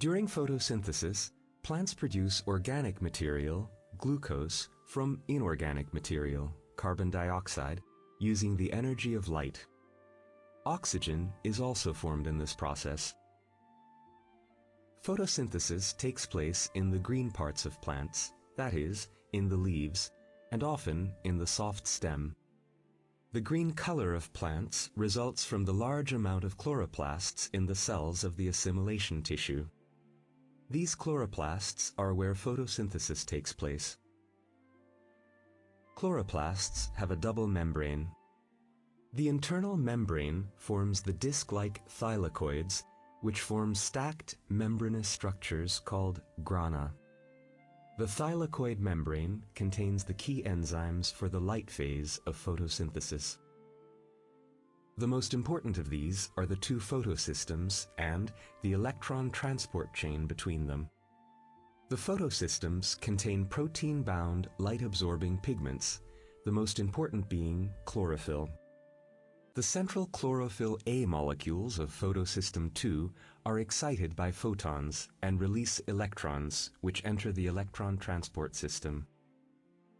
During photosynthesis, plants produce organic material, glucose, from inorganic material, carbon dioxide, using the energy of light. Oxygen is also formed in this process. Photosynthesis takes place in the green parts of plants, that is, in the leaves, and often in the soft stem. The green color of plants results from the large amount of chloroplasts in the cells of the assimilation tissue. These chloroplasts are where photosynthesis takes place. Chloroplasts have a double membrane. The internal membrane forms the disc-like thylakoids, which form stacked membranous structures called grana. The thylakoid membrane contains the key enzymes for the light phase of photosynthesis. The most important of these are the two photosystems and the electron transport chain between them. The photosystems contain protein-bound light-absorbing pigments, the most important being chlorophyll. The central chlorophyll A molecules of photosystem II are excited by photons and release electrons, which enter the electron transport system.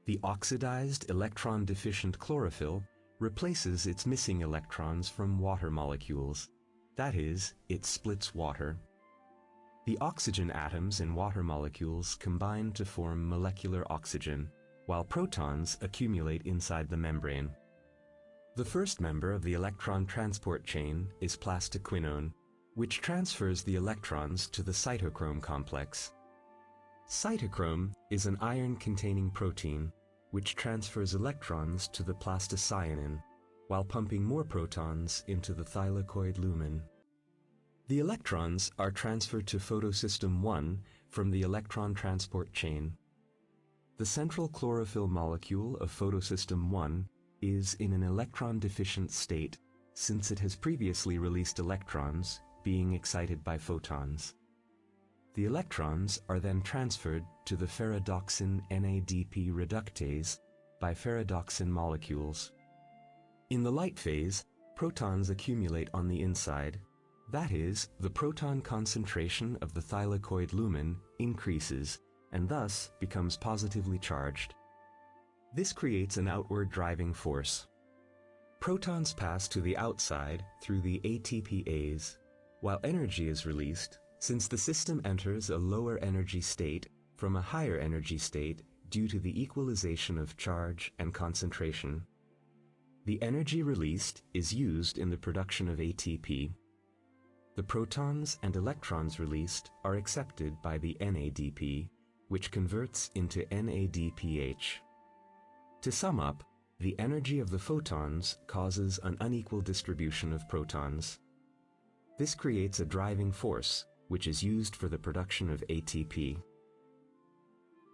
The oxidized electron-deficient chlorophyll replaces its missing electrons from water molecules. That is, it splits water. The oxygen atoms in water molecules combine to form molecular oxygen, while protons accumulate inside the membrane. The first member of the electron transport chain is plastoquinone, which transfers the electrons to the cytochrome complex. Cytochrome is an iron-containing protein which transfers electrons to the plastocyanin, while pumping more protons into the thylakoid lumen. The electrons are transferred to photosystem I from the electron transport chain. The central chlorophyll molecule of photosystem I is in an electron-deficient state since it has previously released electrons, being excited by photons. The electrons are then transferred to the ferredoxin NADP reductase by ferredoxin molecules. In the light phase, protons accumulate on the inside. That is, the proton concentration of the thylakoid lumen increases and thus becomes positively charged. This creates an outward driving force. Protons pass to the outside through the ATPase, while energy is released since the system enters a lower energy state from a higher energy state due to the equalization of charge and concentration. The energy released is used in the production of ATP. The protons and electrons released are accepted by the NADP, which converts into NADPH. To sum up, the energy of the photons causes an unequal distribution of protons. This creates a driving force, which is used for the production of ATP.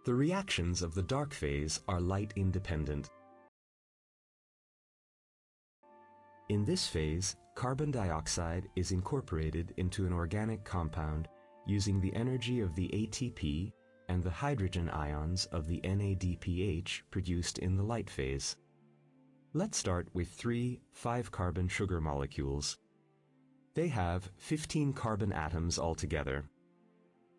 The reactions of the dark phase are light independent. In this phase, carbon dioxide is incorporated into an organic compound using the energy of the ATP and the hydrogen ions of the NADPH produced in the light phase. Let's start with three 5-carbon sugar molecules. They have 15 carbon atoms altogether.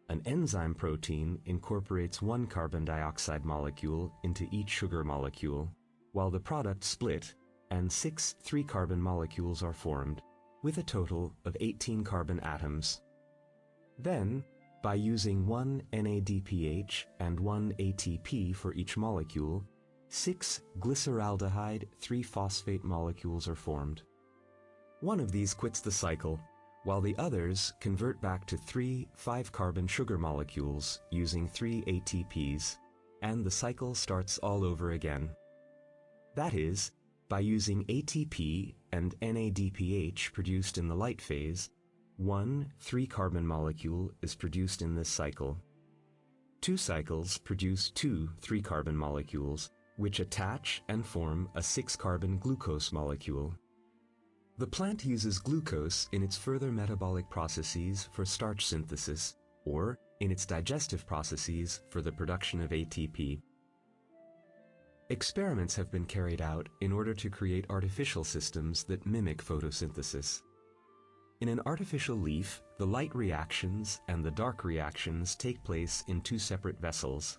An enzyme protein incorporates one carbon dioxide molecule into each sugar molecule, while the product split and 6 3-carbon molecules are formed, with a total of 18 carbon atoms. Then, by using one NADPH and one ATP for each molecule, 6 glyceraldehyde 3-phosphate molecules are formed. One of these quits the cycle, while the others convert back to 3 5-carbon sugar molecules using 3 ATPs, and the cycle starts all over again. That is, by using ATP and NADPH produced in the light phase, one 3-carbon molecule is produced in this cycle. 2 cycles produce 2 3-carbon molecules, which attach and form a 6-carbon glucose molecule. The plant uses glucose in its further metabolic processes for starch synthesis, or in its digestive processes for the production of ATP. Experiments have been carried out in order to create artificial systems that mimic photosynthesis. In an artificial leaf, the light reactions and the dark reactions take place in two separate vessels.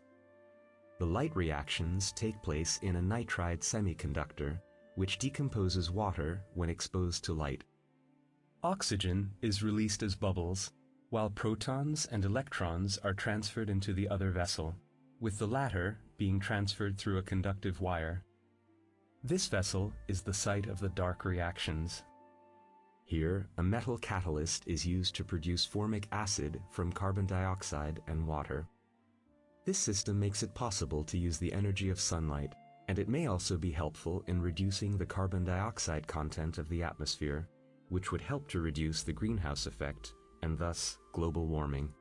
The light reactions take place in a nitride semiconductor, which decomposes water when exposed to light. Oxygen is released as bubbles, while protons and electrons are transferred into the other vessel, with the latter being transferred through a conductive wire. This vessel is the site of the dark reactions. Here, a metal catalyst is used to produce formic acid from carbon dioxide and water. This system makes it possible to use the energy of sunlight, and it may also be helpful in reducing the carbon dioxide content of the atmosphere, which would help to reduce the greenhouse effect and thus global warming.